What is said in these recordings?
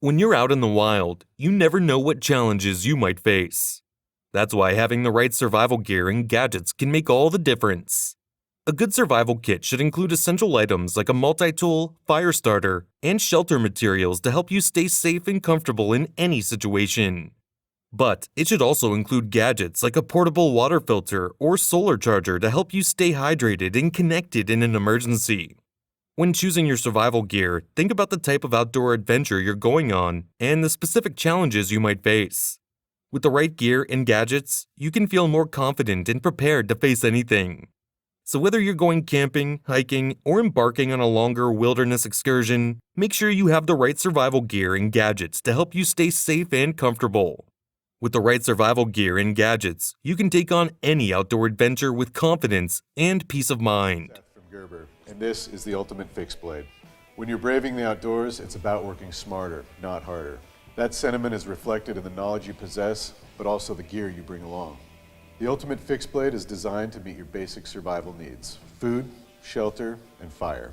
When you're out in the wild, you never know what challenges you might face. That's why having the right survival gear and gadgets can make all the difference. A good survival kit should include essential items like a multi-tool, fire starter, and shelter materials to help you stay safe and comfortable in any situation. But it should also include gadgets like a portable water filter or solar charger to help you stay hydrated and connected in an emergency. When choosing your survival gear, think about the type of outdoor adventure you're going on and the specific challenges you might face. With the right gear and gadgets, you can feel more confident and prepared to face anything. So whether you're going camping, hiking, or embarking on a longer wilderness excursion, make sure you have the right survival gear and gadgets to help you stay safe and comfortable. With the right survival gear and gadgets, you can take on any outdoor adventure with confidence and peace of mind. Seth from Gerber, and this is the Ultimate Fixed Blade. When you're braving the outdoors, it's about working smarter, not harder. That sentiment is reflected in the knowledge you possess, but also the gear you bring along. The Ultimate Fixed Blade is designed to meet your basic survival needs: food, shelter, and fire.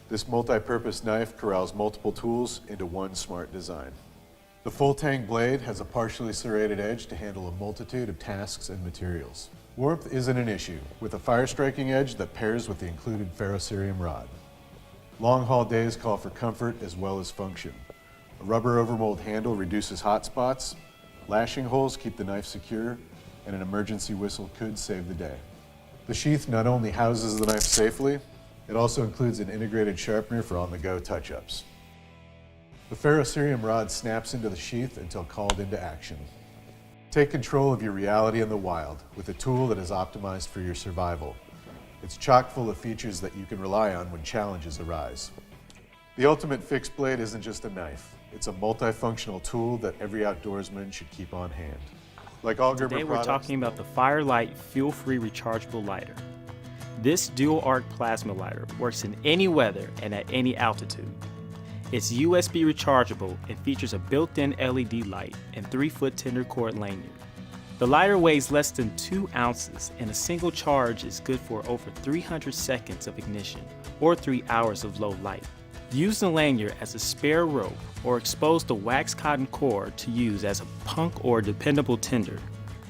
This multi-purpose knife corrals multiple tools into one smart design. The full-tang blade has a partially serrated edge to handle a multitude of tasks and materials. Warmth isn't an issue, with a fire-striking edge that pairs with the included ferrocerium rod. Long-haul days call for comfort as well as function. A rubber overmold handle reduces hot spots, lashing holes keep the knife secure, and an emergency whistle could save the day. The sheath not only houses the knife safely, it also includes an integrated sharpener for on-the-go touch-ups. The ferrocerium rod snaps into the sheath until called into action. Take control of your reality in the wild with a tool that is optimized for your survival. It's chock full of features that you can rely on when challenges arise. The Ultimate Fixed Blade isn't just a knife. It's a multifunctional tool that every outdoorsman should keep on hand. Like all Gerber Today we're products, talking about the Firelight fuel-free rechargeable lighter. This dual arc plasma lighter works in any weather and at any altitude. It's USB rechargeable and features a built-in LED light and 3-foot tender cord lanyard. The lighter weighs less than 2 ounces and a single charge is good for over 300 seconds of ignition or 3 hours of low light. Use the lanyard as a spare rope or expose the wax cotton cord to use as a punk or dependable tinder.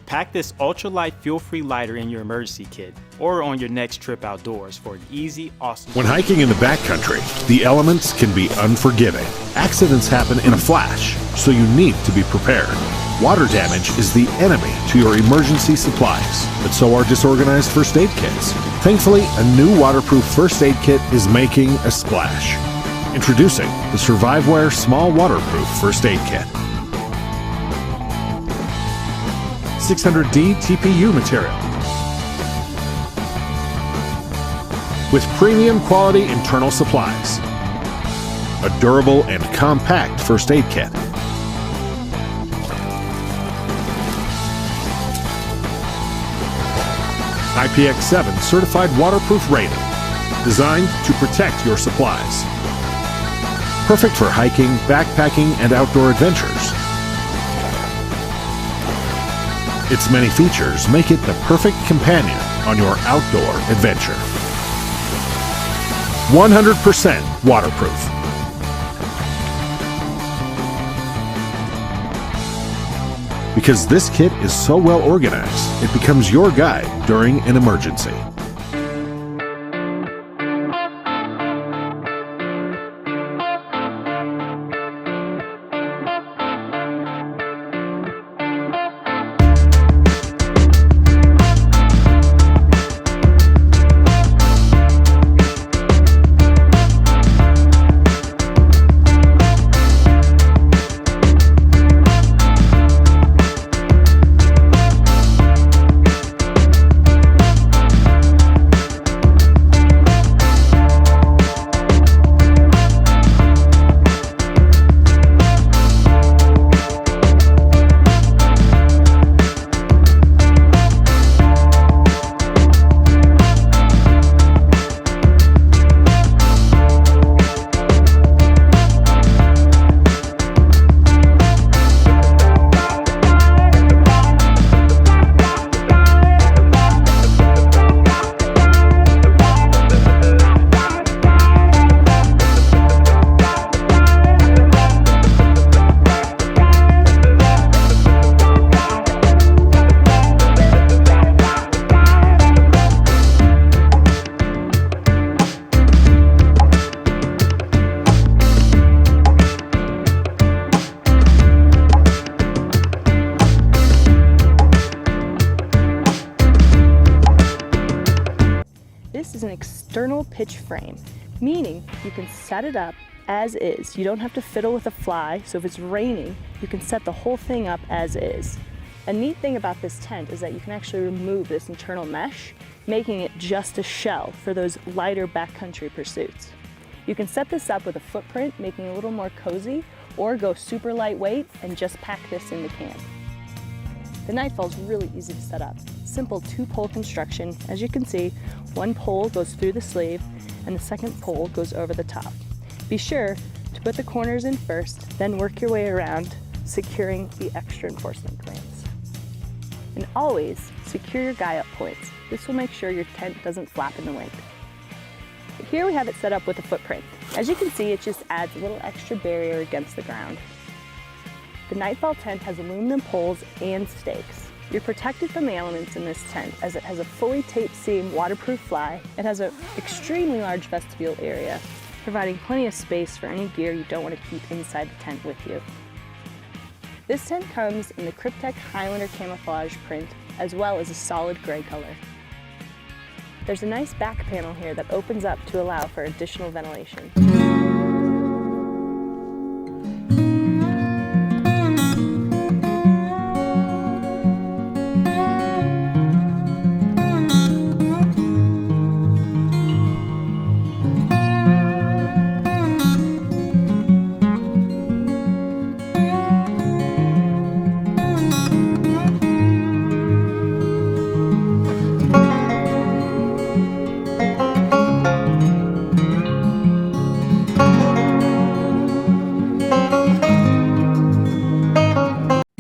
Pack this ultralight fuel-free lighter in your emergency kit or on your next trip outdoors for an easy, awesome... When hiking in the backcountry, the elements can be unforgiving. Accidents happen in a flash, so you need to be prepared. Water damage is the enemy to your emergency supplies, but so are disorganized first aid kits. Thankfully, a new waterproof first aid kit is making a splash. Introducing the Surviveware Small Waterproof First Aid Kit. 600D TPU material. With premium quality internal supplies. A durable and compact first aid kit. IPX7 certified waterproof rating. Designed to protect your supplies. Perfect for hiking, backpacking, and outdoor adventures. Its many features make it the perfect companion on your outdoor adventure. 100% waterproof. Because this kit is so well organized, it becomes your guide during an emergency. external pitch frame, meaning you can set it up as is. You don't have to fiddle with a fly, so if it's raining, you can set the whole thing up as is. A neat thing about this tent is that you can actually remove this internal mesh, making it just a shell for those lighter backcountry pursuits. You can set this up with a footprint, making it a little more cozy, or go super lightweight and just pack this in the camp. The Nightfall is really easy to set up. Simple 2-pole construction. As you can see, one pole goes through the sleeve and the second pole goes over the top. Be sure to put the corners in first, then work your way around, securing the extra reinforcement clamps. And always secure your guy-up points. This will make sure your tent doesn't flap in the wind. Here we have it set up with a footprint. As you can see, it just adds a little extra barrier against the ground. The Nightfall tent has aluminum poles and stakes. You're protected from the elements in this tent as it has a fully taped seam waterproof fly. It has an extremely large vestibule area, providing plenty of space for any gear you don't want to keep inside the tent with you. This tent comes in the Kryptek Highlander camouflage print as well as a solid gray color. There's a nice back panel here that opens up to allow for additional ventilation.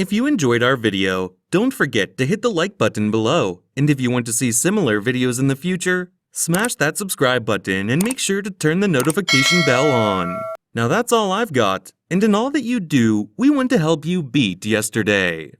If you enjoyed our video, don't forget to hit the like button below. And if you want to see similar videos in the future, smash that subscribe button and make sure to turn the notification bell on. Now that's all I've got, and in all that you do, we want to help you beat yesterday.